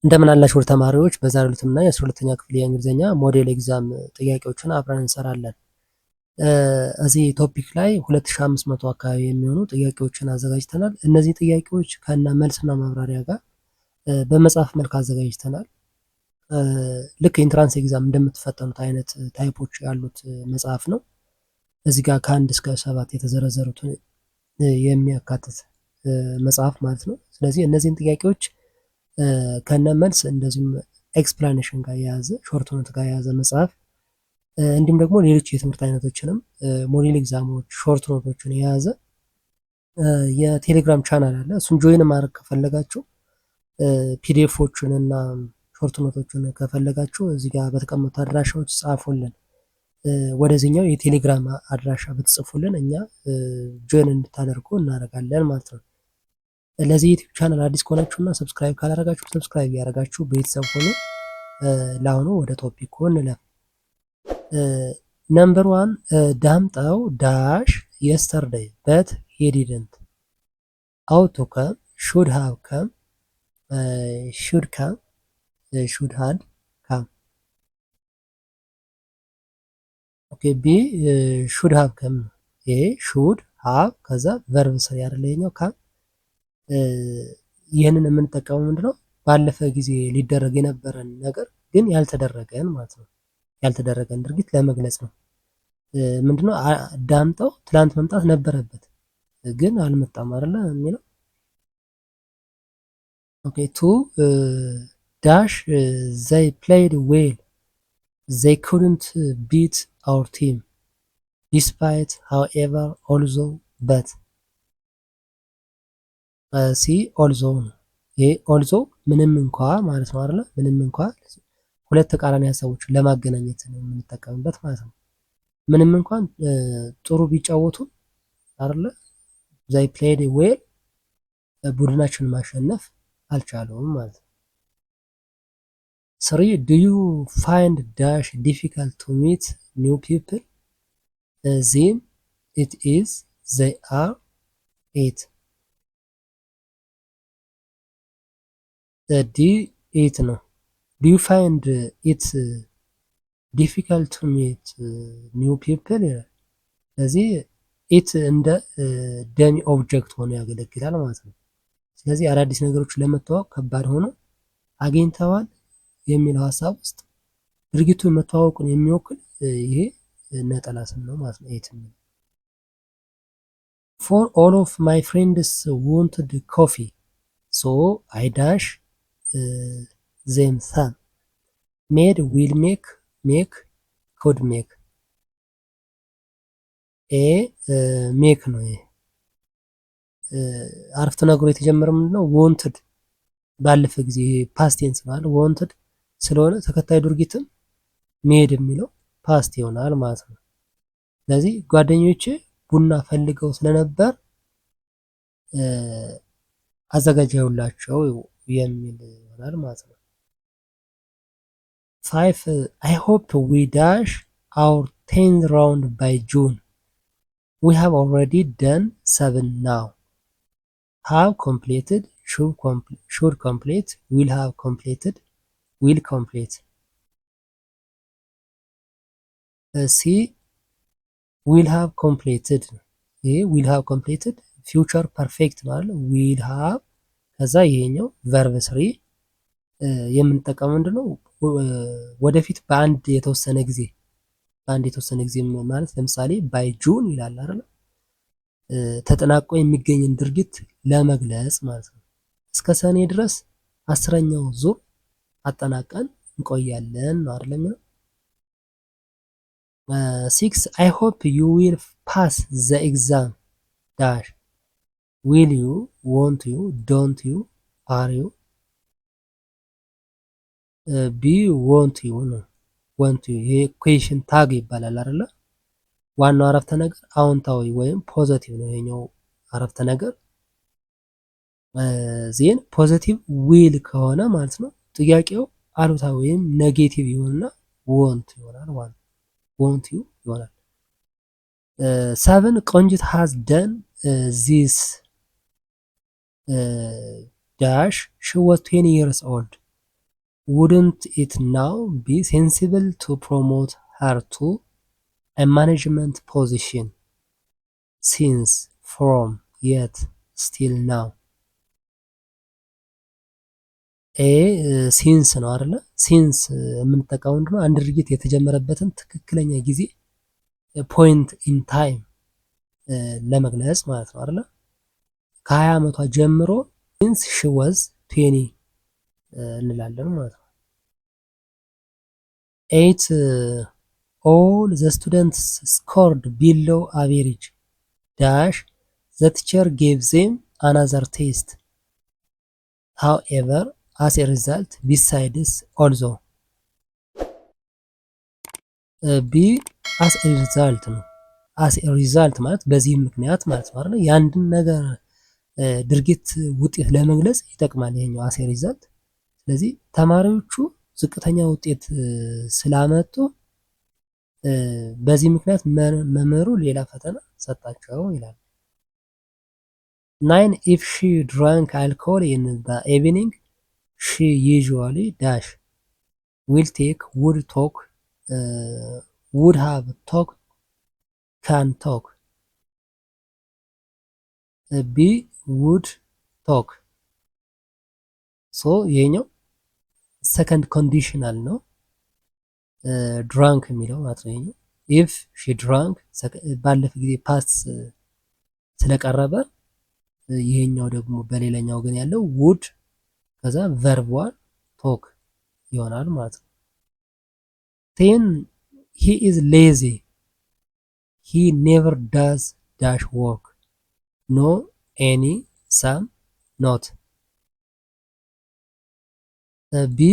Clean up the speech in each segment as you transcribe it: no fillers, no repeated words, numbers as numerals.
እንደምን አላችሁ ተማሪዎች፣ በዛሬው ዕለትና የ12ኛ ክፍል የእንግሊዝኛ ሞዴል ኤግዛም ጥያቄዎችን አብረን እንሰራለን። እዚህ ቶፒክ ላይ 2500 አካባቢ የሚሆኑ ጥያቄዎችን አዘጋጅተናል። እነዚህ ጥያቄዎች ከነ መልስና ማብራሪያ ጋር በመጽሐፍ መልክ አዘጋጅተናል። ልክ ኢንትራንስ ኤግዛም እንደምትፈተኑት አይነት ታይፖች ያሉት መጽሐፍ ነው። እዚህ ጋር ከ1 እስከ 7 የተዘረዘሩትን የሚያካትት መጽሐፍ ማለት ነው። ስለዚህ እነዚህን ጥያቄዎች ከነ መልስ እንደዚሁም ኤክስፕላኔሽን ጋር የያዘ ሾርት ኖት ጋር የያዘ መጽሐፍ እንዲሁም ደግሞ ሌሎች የትምህርት አይነቶችንም ሞዴል ኤግዛሞች ሾርት ኖቶችን የያዘ የቴሌግራም ቻናል አለ። እሱን ጆይን ማድረግ ከፈለጋችሁ ፒዲኤፎችን እና ሾርት ኖቶችን ከፈለጋችሁ እዚህ ጋር በተቀመጡ አድራሻዎች ጻፉልን። ወደዚህኛው የቴሌግራም አድራሻ ብትጽፉልን እኛ ጆይን እንድታደርጉ እናደርጋለን ማለት ነው። ለዚህ ዩቲዩብ ቻናል አዲስ ከሆናችሁና ሰብስክራይብ ካላደረጋችሁ ሰብስክራይብ ያደረጋችሁ ቤተሰብ ሆኑ። ለአሁኑ ወደ ቶፒኩ እንለፍ። ነምበር 1 ዳምጠው ዳሽ yesterday but he didn't ought to come should have come should come should had come ኦኬ ቢ should have come ይሄ should have ከዛ ቨርብ ስር ያደለኛው come ይህንን የምንጠቀመው ምንድነው ባለፈ ጊዜ ሊደረግ የነበረን ነገር ግን ያልተደረገን ማለት ነው። ያልተደረገን ድርጊት ለመግለጽ ነው። ምንድነው ዳምጠው ትላንት መምጣት ነበረበት ግን አልመጣም አይደለ የሚለው። ኦኬ ቱ ዳሽ they played well they couldn't beat our team despite however although but ሲ ኦልዞ ነው። ይሄ ኦልዞ ምንም እንኳ ማለት ነው አይደለ? ምንም እንኳ ሁለት ተቃራኒ ሀሳቦችን ለማገናኘት ነው የምንጠቀምበት ማለት ነው። ምንም እንኳን ጥሩ ቢጫወቱ አይደለ? they played well ቡድናቸውን ማሸነፍ አልቻሉም ማለት ነው። 3 do you find dash difficult to meet new people them it is they are it ዲ ኢት ነው። ዱ ዩ ፋይንድ ኢት ዲፊካልት ቱ ሚት ኒው ፒፕል ይላል። ስለዚህ ኢት እንደ ደሚ ኦብጀክት ሆኖ ያገለግላል ማለት ነው። ስለዚህ አዳዲስ ነገሮች ለመተዋወቅ ከባድ ሆኖ አግኝተዋል የሚለው ሀሳብ ውስጥ ድርጊቱን መተዋወቁን የሚወክል ይሄ ነጠላ ስም ነው ማለት ነው። ኢት ነው። ፎር ኦል ኦፍ ማይ ፍሬንድስ ዋንትድ ኮፊ ሶ አይ ዳሽ them some made will make could make ሜክ ነው። ይሄ አረፍተ ነገሩ የተጀመረው ምንድነው wanted ባለፈ ጊዜ ፓስት ቴንስ ማለት wanted ስለሆነ ተከታይ ድርጊትም ሜድ የሚለው ፓስት ይሆናል ማለት ነው። ስለዚህ ጓደኞቼ ቡና ፈልገው ስለነበር አዘጋጀሁላቸው የሚል ይሆናል ማለት ነው። 5 I hope we dash our 10th round by June. We have already done 7 now. Have completed, should complete, will have completed, will complete. C will have completed. ይሄ will have completed future perfect ማለት will have ከዛ ይሄኛው ቨርብ 3 የምንጠቀመው ምንድነው ወደፊት በአንድ የተወሰነ ጊዜ ማለት ለምሳሌ ባይ ጁን ይላል አይደል? ተጠናቆ የሚገኝን ድርጊት ለመግለጽ ማለት ነው። እስከ ሰኔ ድረስ 10ኛው ዙር አጠናቀን እንቆያለን ነው አይደል? 6 I hope you will pass the exam dash will you want you don't you are you ቢ want you ነው። want you ይሄ ኩዌሽን ታግ ይባላል አይደለ? ዋናው አረፍተ ነገር አዎንታዊ ወይም ፖዚቲቭ ነው። ይሄኛው አረፍተ ነገር ዜን ፖዚቲቭ ዊል ከሆነ ማለት ነው ጥያቄው አሉታዊ ወይም ኔጌቲቭ ይሆንና want ይሆናል ማለት ነው። want you ይሆናል። 7 ቆንጅት has done this dash she was 20 years old wouldn't it now be sensible to promote her to a management position since from yet still now? ሲንስ ነው አይደለ? ሲንስ የምንጠቀመው ምንድነው? አንድ ድርጊት የተጀመረበትን ትክክለኛ ጊዜ ፖይንት ኢን ታይም ለመግለጽ ማለት ነው አይደለ? ከ20 ዓመቷ ጀምሮ ሲንስ ሺ ዋዝ 20 እንላለን ማለት ነው። 8 all the students scored below average dash the teacher gave them another test however as a result besides also ቢ as a result ነው። as a result ማለት በዚህ ምክንያት ማለት ነው አይደል? የአንድን ነገር ድርጊት ውጤት ለመግለጽ ይጠቅማል ይሄኛው as a result። ስለዚህ ተማሪዎቹ ዝቅተኛ ውጤት ስላመጡ በዚህ ምክንያት መምህሩ ሌላ ፈተና ሰጣቸው ይላል። 9 if she drank alcohol in the evening she usually dash will take would talk would have talked can talk ቢ would talk ሶ ይሄኛው ሰከንድ ኮንዲሽናል ነው ድራንክ የሚለው ማለት ነው። ይሄኛው if she drank ባለፈ ጊዜ ፓስት ስለቀረበ ይሄኛው ደግሞ በሌላኛው ግን ያለው would ከዛ verb one talk ይሆናል ማለት ነው። 10 he is lazy he never does dash work no any some not ቢ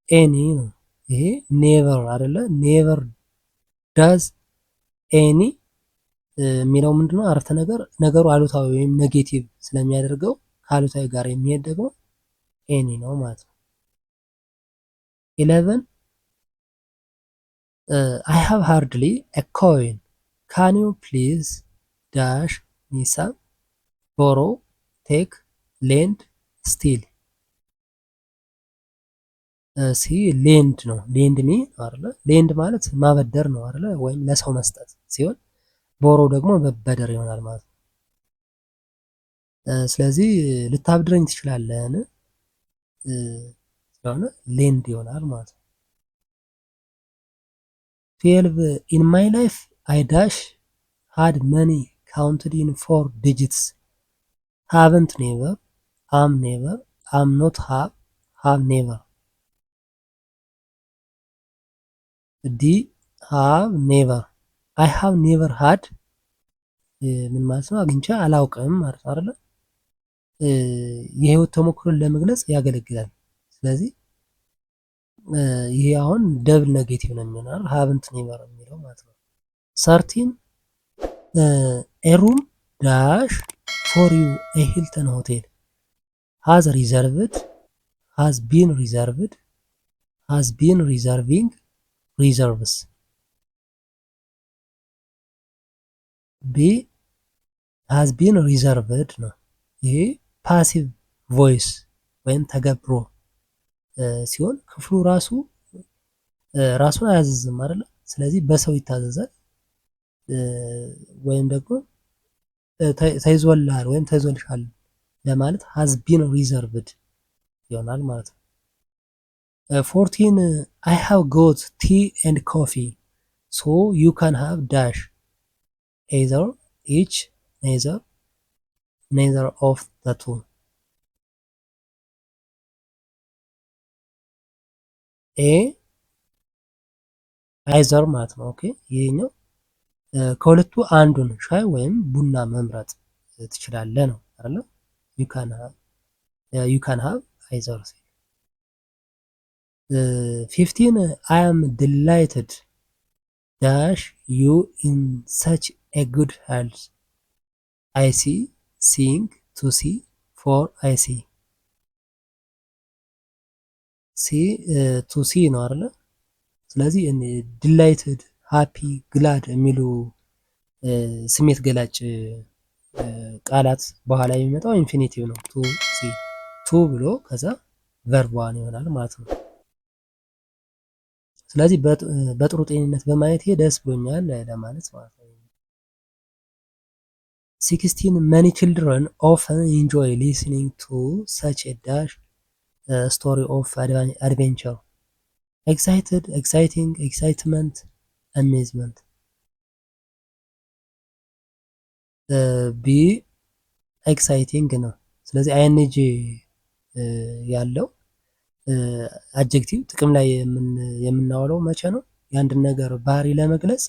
ኤኒ ነው። ይሄ ኔቨር አይደለ? ኔቨር ዳዝ ኤኒ የሚለው ምንድነው? አረፍተ ነገር ነገሩ አሉታዊ ወይም ኔጌቲቭ ስለሚያደርገው ከአሉታዊ ጋር የሚሄድ ደግሞ ኤኒ ነው ማለት ነው። 11 I have hardly a coin can you please dash me some borrow take lend steal ሲ ሌንድ ነው። ሌንድ ሚ አይደለ? ሌንድ ማለት ማበደር ነው አይደለ? ወይም ለሰው መስጠት ሲሆን ቦሮ ደግሞ መበደር ይሆናል ማለት ነው። ስለዚህ ልታብድረኝ ትችላለህን ስለሆነ ሌንድ ይሆናል ማለት ነው። 12 in my life I dash had money counted in 4 digits haven't never am not have never ዲ ሃቭ ኔቨር አይ ሃቭ ኔቨር ሃድ ምን ማለት ነው? አግኝቼ አላውቅም ማለት ነው አይደለ? የህይወት ተሞክሮን ለመግለጽ ያገለግላል። ስለዚህ ይሄ አሁን ደብል ኔጌቲቭ ነው የሚሆነው ሃቭንት ኔቨር የሚለው ማለት ነው። 13 ኤ ሩም ዳሽ ፎር ዩ ኤ ሂልተን ሆቴል ሃዝ ሪዘርቭድ ሃዝ ቢን ሪዘርቭድ ሃዝ ቢን ሪዘርቪንግ ሪዘርቭስ ቢ ሃዝ ቢን ሪዘርቭድ ነው። ይሄ ፓሲቭ ቮይስ ወይም ተገብሮ ሲሆን ክፍሉ ራሱን አያዘዝም አይደለ? ስለዚህ በሰው ይታዘዛል ወይም ደግሞ ተይዞልሃል ወይም ተይዞልሻል ለማለት ሃዝ ቢን ሪዘርቭድ ይሆናል ማለት ነው። 14 I have got tea and coffee so you can have dash either each neither of the two ኤ አይዘር ማለት ነው። ኦኬ ይሄኛው ከሁለቱ አንዱን ሻይ ወይም ቡና መምረጥ ትችላለህ ነው አይደል? you can have either 15 I am delighted dash you in such a good health I see seeing to see for I see to see ነው አይደለ? ስለዚህ ዲላይትድ ሃፒ ግላድ የሚሉ ስሜት ገላጭ ቃላት በኋላ የሚመጣው ኢንፊኒቲቭ ነው። ቱ ብሎ ከዛ ቨርብ ዋን ይሆናል ማለት ነው። ስለዚህ በጥሩ ጤንነት በማየቴ ደስ ብሎኛል ለማለት ማለት ነው። 16 many children often enjoy listening to such a dash story of adventure. Excited, exciting, excitement, amazement. ቢ ኤክሳይቲንግ ነው። ስለዚህ አይኤንጂ ያለው አጀክቲቭ ጥቅም ላይ የምናውለው መቼ ነው? የአንድን ነገር ባህሪ ለመግለጽ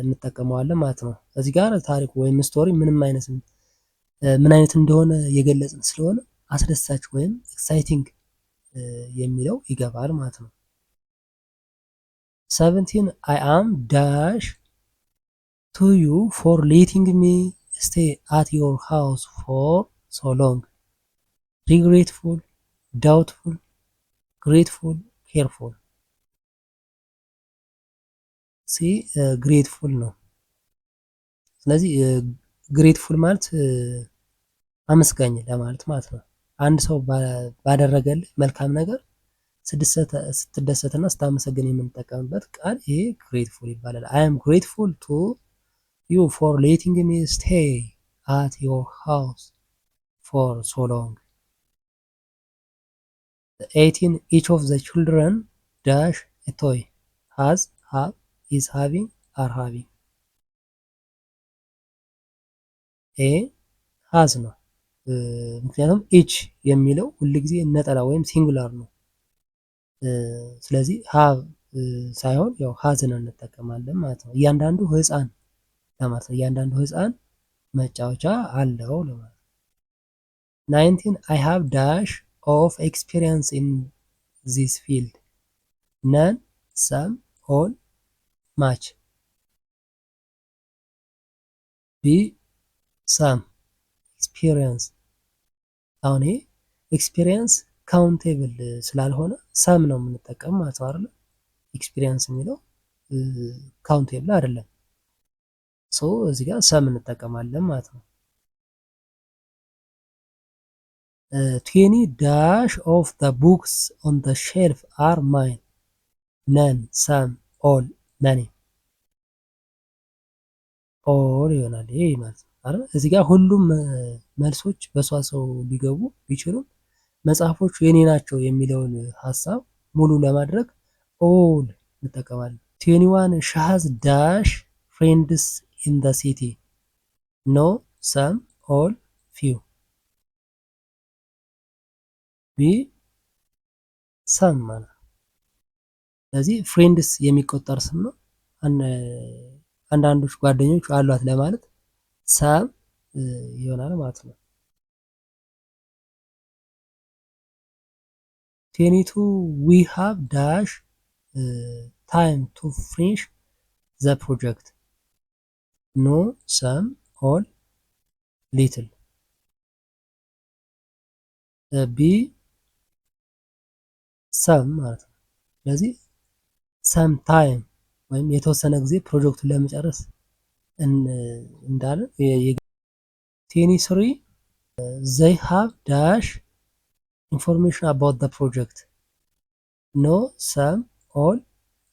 እንጠቀመዋለን ማለት ነው። እዚህ ጋር ታሪኩ ወይም ስቶሪ ምን አይነት እንደሆነ የገለጽን ስለሆነ አስደሳች ወይም ኤክሳይቲንግ የሚለው ይገባል ማለት ነው። 17 I am dash to you for letting me stay at your house for so long. Regretful, doubtful, grateful, careful. ሲ ግሬትፉል ነው። ስለዚህ ግሬትፉል ማለት አመስጋኝ ለማለት ማለት ነው። አንድ ሰው ባደረገልህ መልካም ነገር ስትደሰትና ስታመሰግን የምንጠቀምበት ቃል ይሄ ግሬትፉል ይባላል። አይ አም ግሬትፉል ቱ ዩ ፎር ሌቲንግ ሚ ስቴይ አት ዮር ሃውስ ፎር ሶ ሎንግ። 18 each of the children dash a toy has, have, is having, are having. ኤ has ነው። ምክንያቱም ኢች የሚለው ሁልጊዜ ነጠላ ወይም ሲንጉላር ነው። ስለዚህ ሃቭ ሳይሆን ያው ሀዝን እንጠቀማለን ማለት ነው። እያንዳንዱ ህፃን ለማለት ነው። እያንዳንዱ ህፃን መጫወቻ አለው ለማለት ነው። 19 I have dash of experience in this field. None, some, all, much. B some experience አሁን ይሄ ኤክስፒሪየንስ ካውንቴብል ስላልሆነ ሰም ነው የምንጠቀም ማለት ነው አይደል? ኤክስፒሪየንስ የሚለው ካውንቴብል አይደለም። ሶ እዚህ ጋር ሰም እንጠቀማለን ማለት ነው። 20 dash of the books on the shelf are mine. None, some, all, many. ኦል ይሆናል ይሄ ማለት ነው አይደል? እዚህ ጋር ሁሉም መልሶች በሰዋሰው ሊገቡ ቢችሉም መጽሐፎቹ የኔ ናቸው የሚለውን ሀሳብ ሙሉ ለማድረግ ኦል እንጠቀማለን። 21 she has dash friends in the city. No, some, all, few. ቢ some ማለት ነው። ስለዚህ ፍሬንድስ የሚቆጠር ስም ነው። አንዳንዶች ጓደኞች አሏት ለማለት some ይሆናል ማለት ነው። 22 we have dash time to finish the project. No, some, all, little. ቢ some ማለት ነው። ስለዚህ some time ወይም የተወሰነ ጊዜ ፕሮጀክቱን ለመጨረስ እንዳለ 23 they have dash information about the project. No, some, all,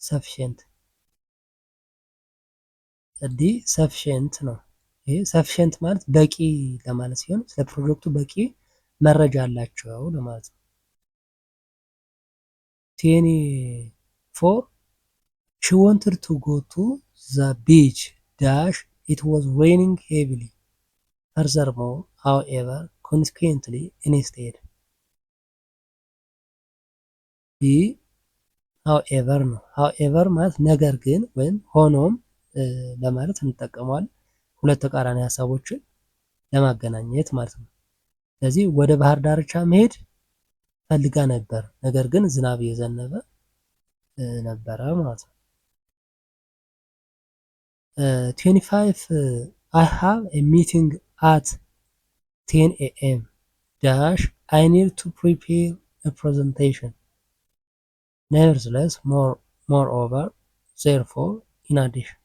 sufficient. ዲ sufficient ነው። ይሄ sufficient ማለት በቂ ለማለት ሲሆን ስለ ፕሮጀክቱ በቂ መረጃ አላቸው ለማለት ነው። 24 she wanted to go to the beach dash it was raining heavily. Furthermore, however, consequently, instead. ቢ however ነው። however ማለት ነገር ግን ወይም ሆኖም ለማለት እንጠቀመዋለን። ሁለት ተቃራኒ ሀሳቦችን ለማገናኘት ማለት ነው። ስለዚህ ወደ ባህር ዳርቻ መሄድ ፈልጋ ነበር፣ ነገር ግን ዝናብ እየዘነበ ነበረ ማለት ነው። 25 I have a meeting at 10 a.m. dash I need to prepare a presentation. Nevertheless, moreover, therefore, in addition.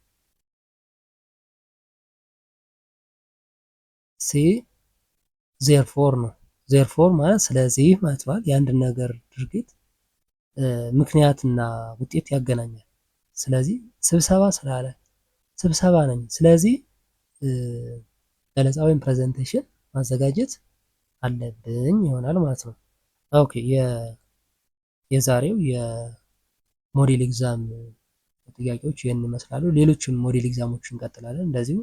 ሲ therefore ነው። therefore ማለት ስለዚህ ማለት ነው። የአንድ ነገር ድርጊት ምክንያትና ውጤት ያገናኛል። ስለዚህ ስብሰባ ስላለ ስብሰባ ነኝ፣ ስለዚህ ገለጻ ወይም ፕሬዘንቴሽን ማዘጋጀት አለብኝ ይሆናል ማለት ነው። ኦኬ የዛሬው የሞዴል ኤግዛም ጥያቄዎች ይህን ይመስላሉ። ሌሎችም ሞዴል ኤግዛሞች እንቀጥላለን። እንደዚሁ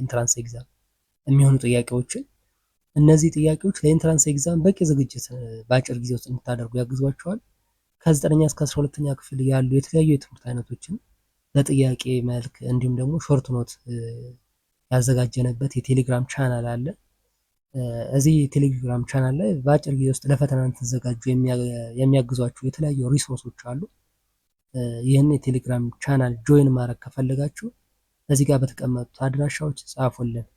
ኢንትራንስ ኤግዛም የሚሆኑ ጥያቄዎችን እነዚህ ጥያቄዎች ለኢንትራንስ ኤግዛም በቂ ዝግጅት በአጭር ጊዜ ውስጥ እንድታደርጉ ያግዟቸዋል። ከ9ኛ እስከ 12ኛ ክፍል ያሉ የተለያዩ የትምህርት አይነቶችን በጥያቄ መልክ እንዲሁም ደግሞ ሾርት ኖት ያዘጋጀንበት የቴሌግራም ቻናል አለ። እዚህ የቴሌግራም ቻናል ላይ በአጭር ጊዜ ውስጥ ለፈተና እንድትዘጋጁ የሚያግዟችሁ የተለያዩ ሪሶርሶች አሉ። ይህን የቴሌግራም ቻናል ጆይን ማድረግ ከፈለጋችሁ እዚህ ጋር በተቀመጡት አድራሻዎች ጻፉልን።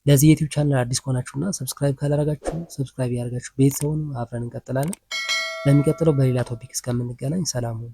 ለዚህ ዩቲዩብ ቻናል አዲስ ከሆናችሁና ሰብስክራይብ ካላደረጋችሁ ሰብስክራይብ ያደርጋችሁ ቤተሰቡን አብረን እንቀጥላለን። ለሚቀጥለው በሌላ ቶፒክ እስከምንገናኝ ሰላም ሁኑ።